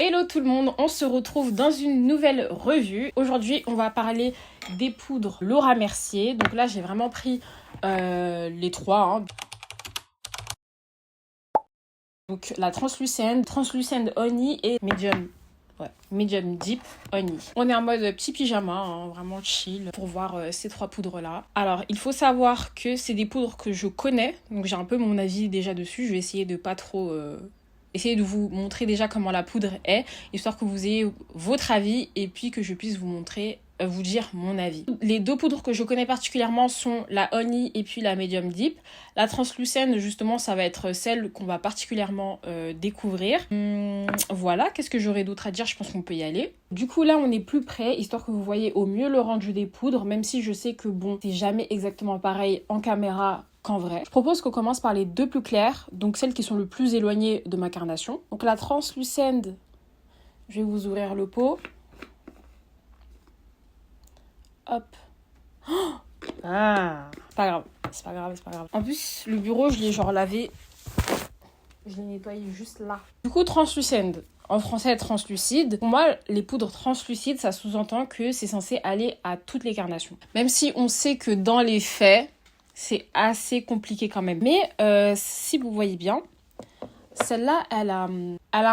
Hello tout le monde, on se retrouve dans une nouvelle revue. Aujourd'hui, on va parler des poudres Laura Mercier. Donc là, j'ai vraiment pris les trois. Donc la translucent honey et medium deep honey. On est en mode petit pyjama, vraiment chill pour voir ces trois poudres là. Alors il faut savoir que c'est des poudres que je connais, donc j'ai un peu mon avis déjà dessus. Je vais essayer de pas trop essayer de vous montrer déjà comment la poudre est, histoire que vous ayez votre avis et puis que je puisse vous montrer, vous dire mon avis. Les deux poudres que je connais particulièrement sont la honey et puis la medium deep. La translucent, justement, ça va être celle qu'on va particulièrement découvrir. Voilà, qu'est-ce que j'aurais d'autre à dire? Je pense qu'on peut y aller. Du coup, là, on est plus près, histoire que vous voyez au mieux le rendu des poudres, même si je sais que bon, c'est jamais exactement pareil en caméra qu'en vrai. Je propose qu'on commence par les deux plus claires, donc celles qui sont le plus éloignées de ma carnation. Donc la translucent, je vais vous ouvrir le pot. Hop. Oh, c'est pas grave. En plus, le bureau, je l'ai genre lavé. Je l'ai nettoyé juste là. Du coup, translucent. En français, translucide. Pour moi, les poudres translucides, ça sous-entend que c'est censé aller à toutes les carnations. Même si on sait que dans les faits, c'est assez compliqué quand même. Mais si vous voyez bien, celle-là, elle a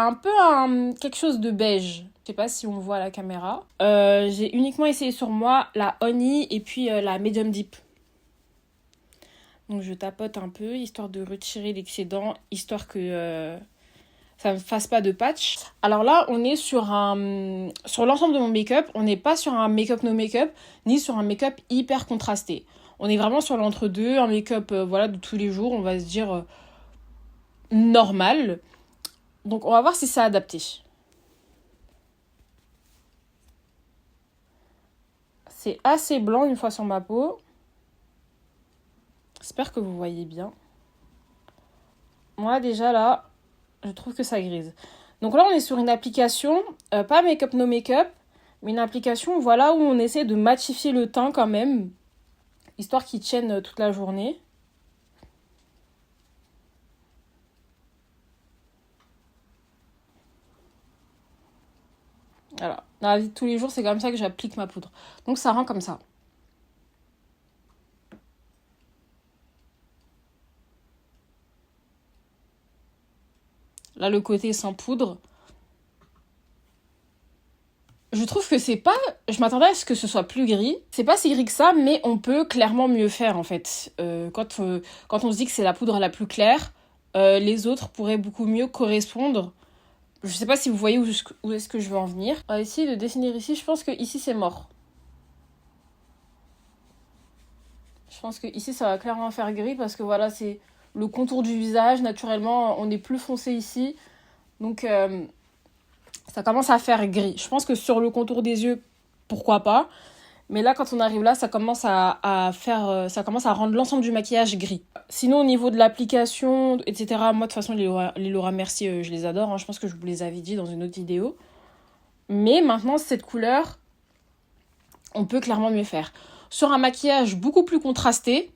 un peu quelque chose de beige. Je sais pas si on voit à la caméra. J'ai uniquement essayé sur moi la honey et puis la medium deep. Donc je tapote un peu, histoire de retirer l'excédent, histoire que ça ne fasse pas de patch. Alors là, on est sur l'ensemble de mon make-up, on n'est pas sur un make-up no make-up, ni sur un make-up hyper contrasté. On est vraiment sur l'entre-deux, un make-up voilà, de tous les jours, on va se dire normal. Donc on va voir si c'est adapté. C'est assez blanc une fois sur ma peau. J'espère que vous voyez bien. Moi déjà là, je trouve que ça grise. Donc là on est sur une application, pas make-up no make-up, mais une application voilà, où on essaie de matifier le teint quand même, histoire qu'il tienne toute la journée. Voilà. Dans la vie de tous les jours, c'est comme ça que j'applique ma poudre. Donc ça rend comme ça. Là, le côté sans poudre. Je trouve que c'est pas... Je m'attendais à ce que ce soit plus gris. C'est pas si gris que ça, mais on peut clairement mieux faire, en fait. Quand on se dit que c'est la poudre la plus claire, les autres pourraient beaucoup mieux correspondre. Je sais pas si vous voyez où est-ce que je veux en venir. On va essayer de dessiner ici. Je pense que ici c'est mort. Je pense que ici ça va clairement faire gris parce que voilà, c'est le contour du visage. Naturellement, on est plus foncé ici. Donc ça commence à faire gris. Je pense que sur le contour des yeux, pourquoi pas. Mais là, quand on arrive là, ça commence à faire, ça commence à rendre l'ensemble du maquillage gris. Sinon, au niveau de l'application, etc., moi, de toute façon, les Laura Mercier, je les adore. Je pense que je vous les avais dit dans une autre vidéo. Mais maintenant, cette couleur, on peut clairement mieux faire. Sur un maquillage beaucoup plus contrasté,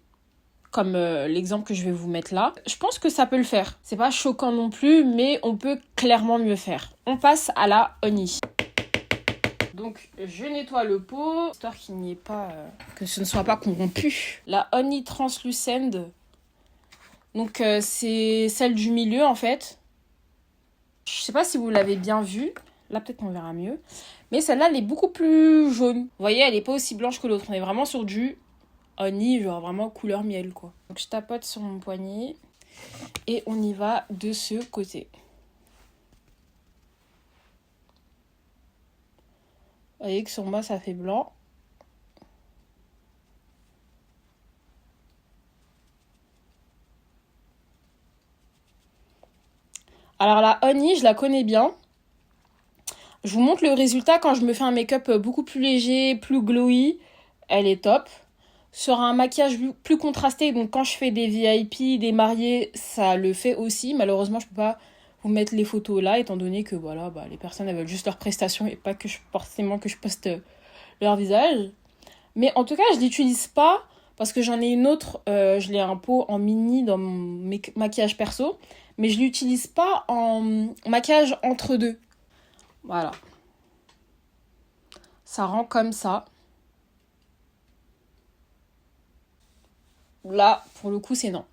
comme l'exemple que je vais vous mettre là, je pense que ça peut le faire. C'est pas choquant non plus, mais on peut clairement mieux faire. On passe à la honey. Donc, je nettoie le pot, histoire qu'il n'y ait pas... que ce ne soit pas corrompu. La honey translucent. Donc, c'est celle du milieu, en fait. Je sais pas si vous l'avez bien vue. Là, peut-être qu'on verra mieux. Mais celle-là, elle est beaucoup plus jaune. Vous voyez, elle n'est pas aussi blanche que l'autre. On est vraiment sur du honey, genre vraiment couleur miel, quoi. Donc, je tapote sur mon poignet. Et on y va de ce côté. Vous voyez que sur moi, ça fait blanc. Alors la honey, je la connais bien. Je vous montre le résultat quand je me fais un make-up beaucoup plus léger, plus glowy. Elle est top. Sur un maquillage plus contrasté, donc quand je fais des VIP, des mariés, ça le fait aussi. Malheureusement, je peux pas vous mettre les photos là, étant donné que voilà, les personnes elles veulent juste leurs prestations et pas que forcément que je poste leur visage. Mais en tout cas, je l'utilise pas parce que j'en ai une autre, je l'ai un pot en mini dans mon maquillage perso, mais je l'utilise pas en maquillage entre deux. Voilà. Ça rend comme ça. Là, pour le coup, c'est non.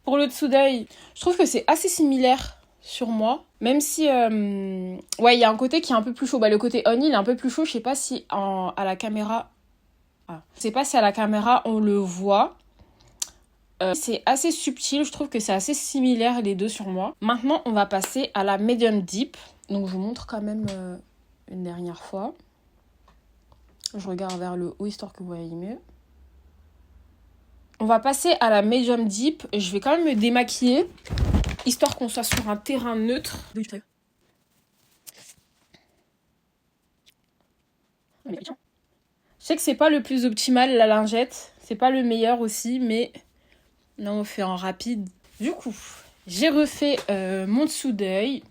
Pour le dessous d'œil, je trouve que c'est assez similaire sur moi. Même si, ouais, il y a un côté qui est un peu plus chaud. Bah, le côté on, il est un peu plus chaud. Je sais pas si à la caméra... Ah. Je sais pas si à la caméra, on le voit. C'est assez subtil. Je trouve que c'est assez similaire, les deux, sur moi. Maintenant, on va passer à la medium deep. Donc, je vous montre quand même une dernière fois. Je regarde vers le haut, histoire que vous voyez mieux. On va passer à la medium deep. Je vais quand même me démaquiller, histoire qu'on soit sur un terrain neutre. Je sais que c'est pas le plus optimal, la lingette. C'est pas le meilleur aussi, mais là, on fait en rapide. Du coup, j'ai refait mon dessous d'œil.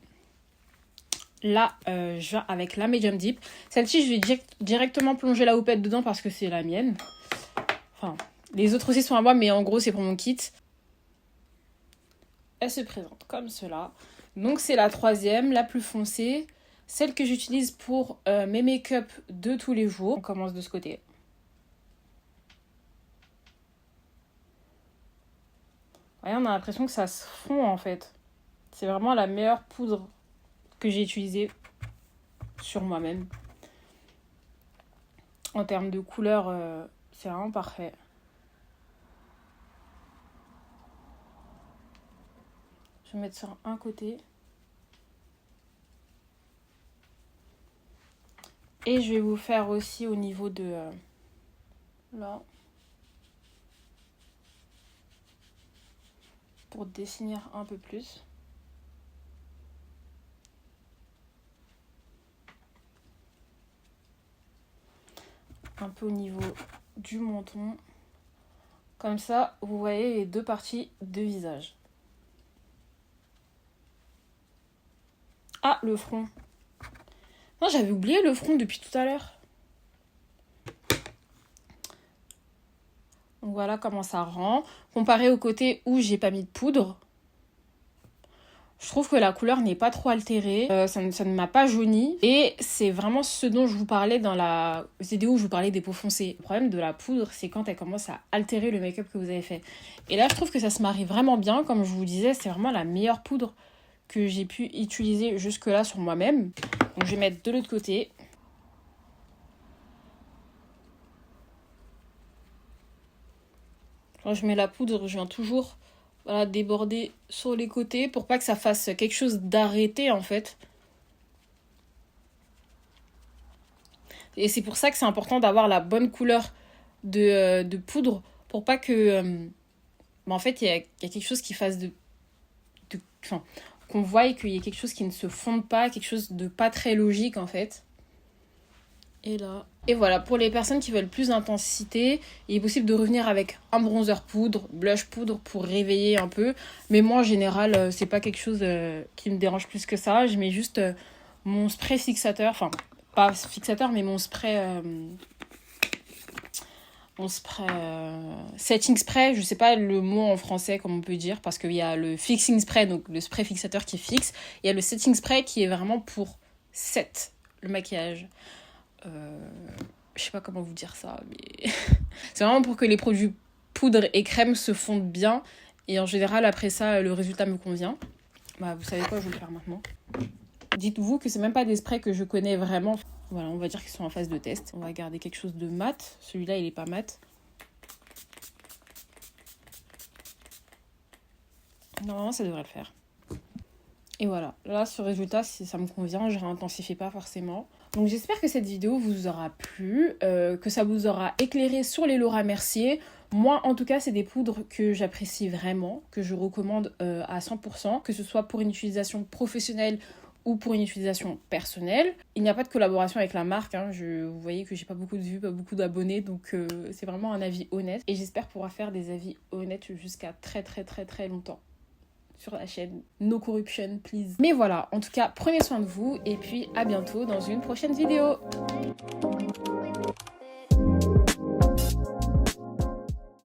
Là, je vais avec la medium deep. Celle-ci, je vais directement plonger la houppette dedans parce que c'est la mienne. Enfin, les autres aussi sont à moi, mais en gros, c'est pour mon kit. Elle se présente comme cela. Donc, c'est la troisième, la plus foncée. Celle que j'utilise pour mes make-up de tous les jours. On commence de ce côté. Ouais, on a l'impression que ça se fond, en fait. C'est vraiment la meilleure poudre que j'ai utilisée sur moi-même. En termes de couleur, c'est vraiment parfait. Je vais mettre sur un côté. Et je vais vous faire aussi au niveau de... là. Pour dessiner un peu plus. Un peu au niveau du menton. Comme ça, vous voyez les deux parties de visage. Ah, le front. Non, j'avais oublié le front depuis tout à l'heure. Donc voilà comment ça rend. Comparé au côté où j'ai pas mis de poudre, je trouve que la couleur n'est pas trop altérée. Ça ne m'a pas jauni. Et c'est vraiment ce dont je vous parlais dans la vidéo où je vous parlais des peaux foncées. Le problème de la poudre, c'est quand elle commence à altérer le make-up que vous avez fait. Et là, je trouve que ça se marie vraiment bien. Comme je vous disais, c'est vraiment la meilleure poudre que j'ai pu utiliser jusque-là sur moi-même. Donc je vais mettre de l'autre côté. Quand je mets la poudre, je viens toujours déborder sur les côtés pour pas que ça fasse quelque chose d'arrêté en fait. Et c'est pour ça que c'est important d'avoir la bonne couleur de poudre pour pas que... en fait, il y a quelque chose qui fasse enfin, qu'on voie qu'il y ait quelque chose qui ne se fonde pas, quelque chose de pas très logique en fait. Et là. Et voilà, pour les personnes qui veulent plus d'intensité, il est possible de revenir avec un bronzer poudre, blush poudre pour réveiller un peu. Mais moi, en général, c'est pas quelque chose qui me dérange plus que ça. Je mets juste mon spray fixateur, enfin, pas fixateur, mais mon spray... setting spray, je sais pas le mot en français comme on peut dire, parce qu'il y a le fixing spray, donc le spray fixateur qui fixe. Il y a le setting spray qui est vraiment pour set le maquillage. Je sais pas comment vous dire ça, mais c'est vraiment pour que les produits poudre et crème se fondent bien. Et en général, après ça, le résultat me convient. Bah, vous savez quoi, je vais le faire maintenant. Dites-vous que c'est même pas des sprays que je connais vraiment. Voilà, on va dire qu'ils sont en phase de test. On va garder quelque chose de mat. Celui-là, il est pas mat. Normalement, ça devrait le faire. Et voilà, là, ce résultat, si ça me convient, je réintensifie pas forcément. Donc j'espère que cette vidéo vous aura plu, que ça vous aura éclairé sur les Laura Mercier. Moi, en tout cas, c'est des poudres que j'apprécie vraiment, que je recommande à 100%, que ce soit pour une utilisation professionnelle ou pour une utilisation personnelle. Il n'y a pas de collaboration avec la marque, hein. Vous voyez que j'ai pas beaucoup de vues, pas beaucoup d'abonnés, donc c'est vraiment un avis honnête. Et j'espère pouvoir faire des avis honnêtes jusqu'à très très très très longtemps sur la chaîne. No corruption, please. Mais voilà, en tout cas, prenez soin de vous et puis à bientôt dans une prochaine vidéo.